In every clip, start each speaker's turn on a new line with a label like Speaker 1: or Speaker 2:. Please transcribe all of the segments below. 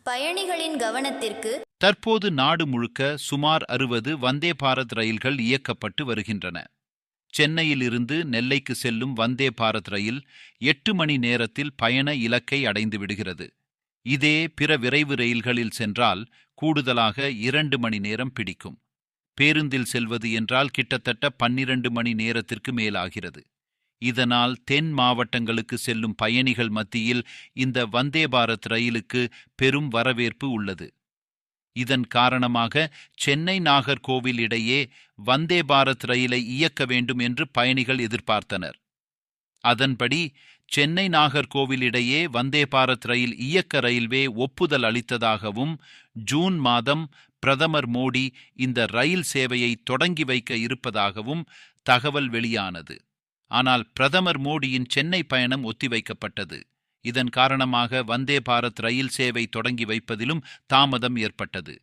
Speaker 1: பயணிகளின் கவனத்திற்கு
Speaker 2: தற்போது நாடு முழுக்க சுமார் 60 வந்தே பாரத் ரயில்கள் இயக்கப்பட்டு வருகின்றன. சென்னையிலிருந்து நெல்லைக்கு செல்லும் வந்தே பாரத் ரயில் 8 மணி நேரத்தில் பயண இலக்கை அடைந்து விடுகிறது. இதே பிற விரைவு ரயில்களில் சென்றால் கூடுதலாக 2 மணி நேரம் பிடிக்கும். பேருந்தில் செல்வது என்றால் கிட்டத்தட்ட 12 மணி நேரத்திற்கு மேலாகிறது. இதனால் தென் மாவட்டங்களுக்கு செல்லும் பயணிகள் மத்தியில் இந்த வந்தே பாரத் ரயிலுக்கு பெரும் வரவேற்பு உள்ளது. இதன் காரணமாக சென்னை நாகர்கோவில் இடையே வந்தே பாரத் ரயிலை இயக்க வேண்டும் என்று பயணிகள் எதிர்பார்த்தனர். அதன்படி சென்னை நாகர்கோவில் இடையே வந்தே பாரத் ரயில் இயக்க ரயில்வே ஒப்புதல் அளித்ததாகவும் ஜூன் மாதம் பிரதமர் மோடி இந்த ரயில் சேவையை தொடங்கி வைக்க இருப்பதாகவும் தகவல் வெளியானது. ஆனால் பிரதமர் மோடியின் சென்னை பயணம் ஒத்திவைக்கப்பட்டது. இதன் காரணமாக வந்தே பாரத் ரயில் சேவை தொடங்கி வைப்பதிலும் தாமதம் ஏற்பட்டது.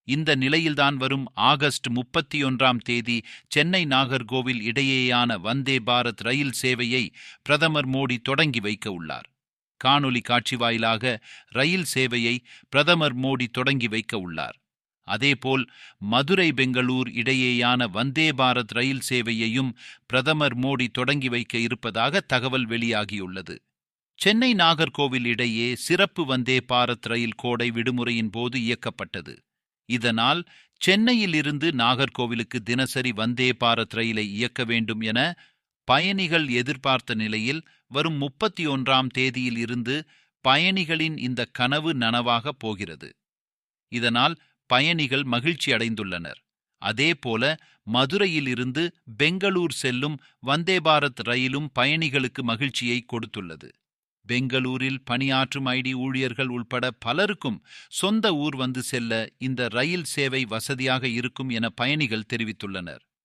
Speaker 2: இந்த நிலையில்தான் வரும் ஆகஸ்ட் 31ஆம் தேதி சென்னை நாகர்கோவில் இடையேயான வந்தே பாரத் ரயில் சேவையை பிரதமர் மோடி தொடங்கி வைக்க உள்ளார். காணொலி காட்சி வாயிலாக ரயில் சேவையை பிரதமர் மோடி தொடங்கி வைக்க உள்ளார். அதேபோல் மதுரை பெங்களூர் இடையேயான வந்தே பாரத் ரயில் சேவையையும் பிரதமர் மோடி தொடங்கி வைக்க இருப்பதாக தகவல் வெளியாகியுள்ளது. சென்னை நாகர்கோவில் இடையே சிறப்பு வந்தே பாரத் ரயில் கோடை விடுமுறையின் போது இயக்கப்பட்டது. இதனால் சென்னையில் இருந்து நாகர்கோவிலுக்கு தினசரி வந்தே பாரத் ரயிலை இயக்க வேண்டும் என பயணிகள் எதிர்பார்த்த நிலையில் வரும் 31ஆம் தேதியில் இருந்து பயணிகளின் இந்த கனவு நனவாக போகிறது. இதனால் பயணிகள் மகிழ்ச்சி அடைந்துள்ளனர். அதேபோல மதுரையில் இருந்து பெங்களூர் செல்லும் வந்தே பாரத் ரயிலும் பயணிகளுக்கு மகிழ்ச்சியை கொடுத்துள்ளது. பெங்களூரில் பணியாற்றும் ஊழியர்கள் உள்பட பலருக்கும் சொந்த ஊர் வந்து செல்ல இந்த ரயில் சேவை வசதியாக இருக்கும் என பயணிகள் தெரிவித்துள்ளனர்.